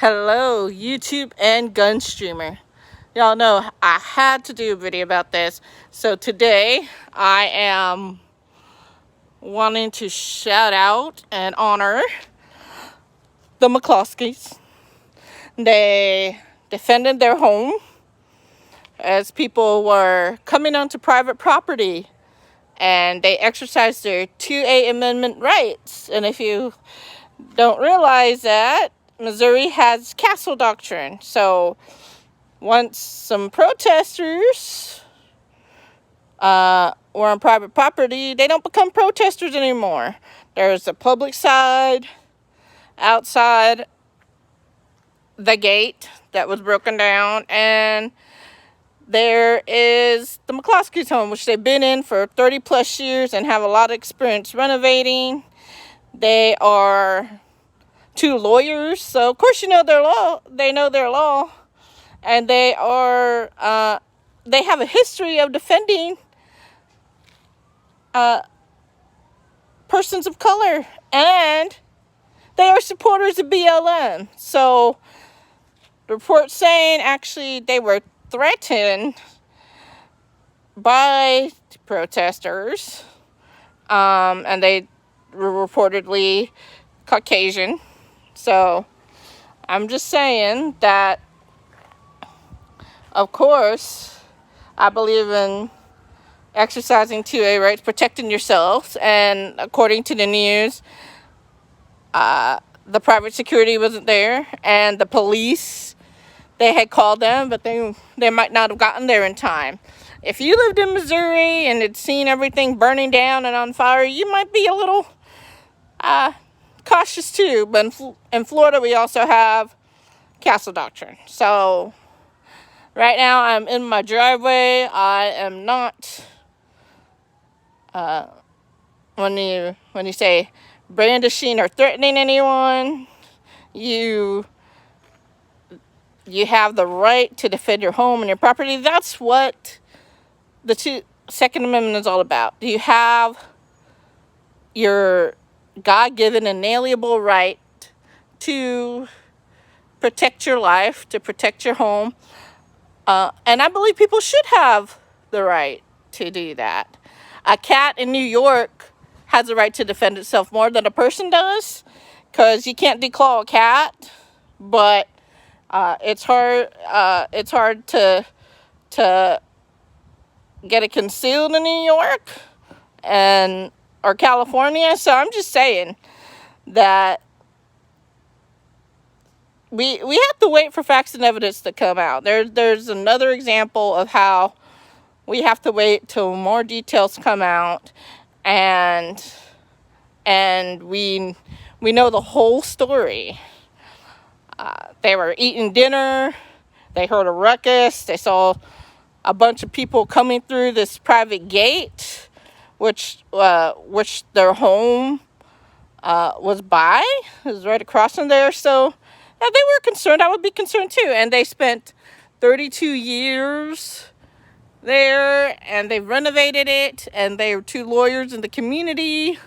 Hello, YouTube and gun streamer. Y'all know I had to do a video about this. So today I am wanting to shout out and honor the McCloskeys. They defended their home as people were coming onto private property, and they exercised their 2A Amendment rights. And if you don't realize that, Missouri has castle doctrine. So once some protesters were on private property, they don't become protesters anymore. There's a public side outside the gate that was broken down, and there is the McCloskey's home, which they've been in for 30 plus years and have a lot of experience renovating. They are two lawyers, so of course you know their law. They know their law, and they have a history of defending persons of color, and they are supporters of BLM. So the report saying actually they were threatened by protesters, and they were reportedly Caucasian. So I'm just saying that, of course, I believe in exercising 2A rights, protecting yourselves. And according to the news, the private security wasn't there, and the police, they had called them, but they might not have gotten there in time. If you lived in Missouri and had seen everything burning down and on fire, you might be a little cautious too. But in Florida, we also have castle doctrine. So right now I'm in my driveway. I am not, when you say brandishing or threatening anyone, you have the right to defend your home and your property. That's what the Second Amendment is all about. You have your God-given inalienable right to protect your life, to protect your home. And I believe people should have the right to do that. A cat in New York has the right to defend itself more than a person does, because you can't declaw a cat, but it's hard to get it concealed in New York or California. So I'm just saying that we have to wait for facts and evidence to come out. There's another example of how we have to wait till more details come out, and we know the whole story. They were eating dinner. They heard a ruckus. They saw a bunch of people coming through this private gate, which their home was by. It was right across from there. So yeah, they were concerned. I would be concerned too. And they spent 32 years there, and they renovated it. And they were two lawyers in the community.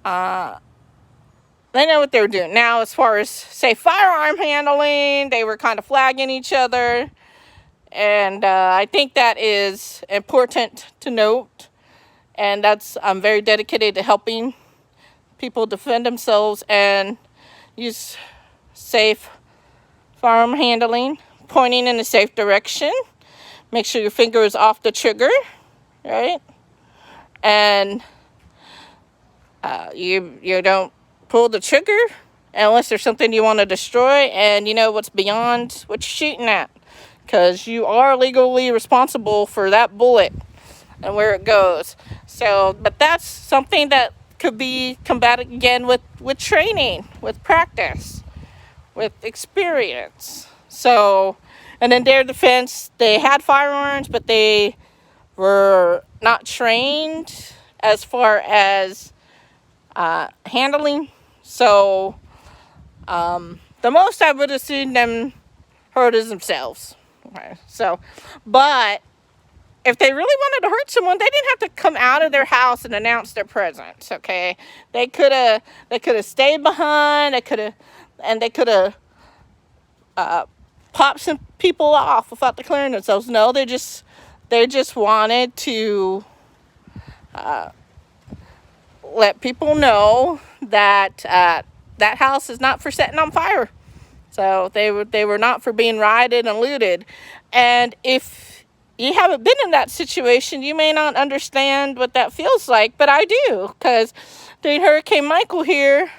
They know what they were doing. Now, as far as, say, firearm handling, they were kind of flagging each other. And I think that is important to note. And I'm very dedicated to helping people defend themselves and use safe firearm handling, pointing in a safe direction. Make sure your finger is off the trigger, right? And you don't pull the trigger unless there's something you want to destroy and you know what's beyond what you're shooting at, because you are legally responsible for that bullet and where it goes. So, but that's something that could be combated again with training, with practice, with experience. So, and in their defense, they had firearms, but they were not trained as far as handling. So the most I would have seen them hurt is themselves. Okay. So, but if they really wanted to hurt someone, they didn't have to come out of their house and announce their presence. Okay, they could have stayed behind. They could have pop some people off without declaring themselves. No, they just wanted to let people know that that house is not for setting on fire. So they were not for being rioted and looted. And if you haven't been in that situation, you may not understand what that feels like, but I do, because during Hurricane Michael here,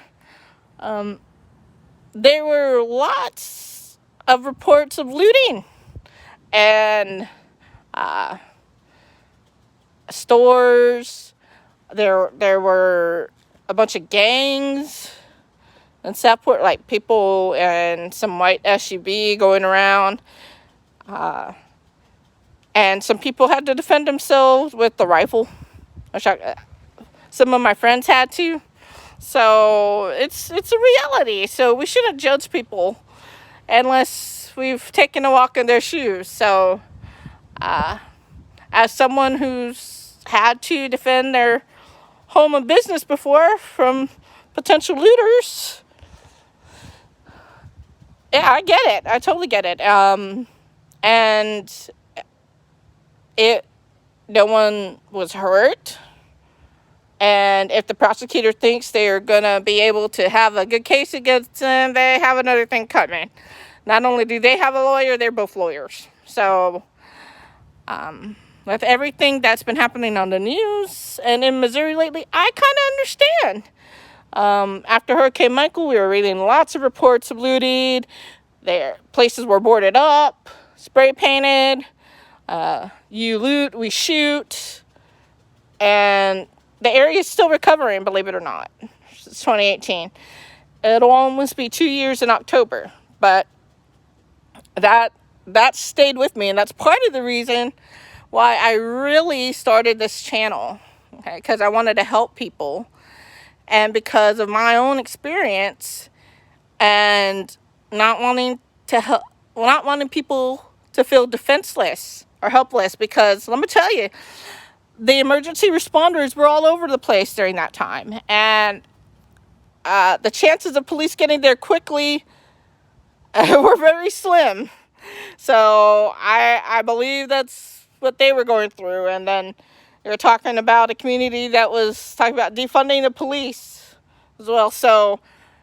there were lots of reports of looting and stores. There were a bunch of gangs in Southport, like people and some white SUV going around. And some people had to defend themselves with the rifle. Some of my friends had to. So it's a reality. So we shouldn't judge people unless we've taken a walk in their shoes. So as someone who's had to defend their home and business before from potential looters, yeah, I get it. I totally get it. And no one was hurt. And if the prosecutor thinks they're going to be able to have a good case against them, they have another thing coming. Not only do they have a lawyer, they're both lawyers. So, with everything that's been happening on the news and in Missouri lately, I kind of understand. After Hurricane Michael, we were reading lots of reports of looting. Places were boarded up, spray painted. You loot, we shoot. And the area is still recovering, believe it or not. It's 2018. It'll almost be 2 years in October. But that stayed with me, and that's part of the reason why I really started this channel. Okay, because I wanted to help people, and because of my own experience, and not wanting people to feel defenseless or helpless. Because let me tell you, the emergency responders were all over the place during that time, and the chances of police getting there quickly were very slim. So I believe that's what they were going through. And then they were talking about a community that was talking about defunding the police as well. So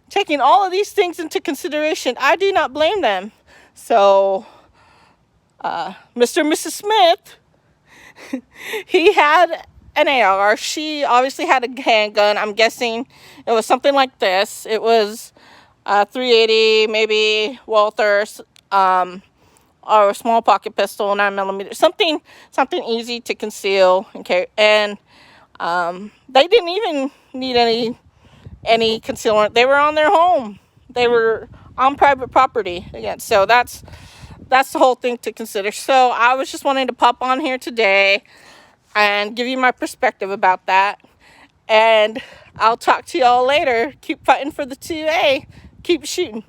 taking all of these things into consideration, I do not blame them. So Mr. and Mrs. Smith, he had an AR. She obviously had a handgun. I'm guessing it was something like this. It was 380, maybe Walther's, or a small pocket pistol, 9mm, something easy to conceal. Okay, and they didn't even need any concealment. They were on their home. They were on private property again. So that's the whole thing to consider. So I was just wanting to pop on here today and give you my perspective about that. And I'll talk to y'all later. Keep fighting for the 2A. Keep shooting.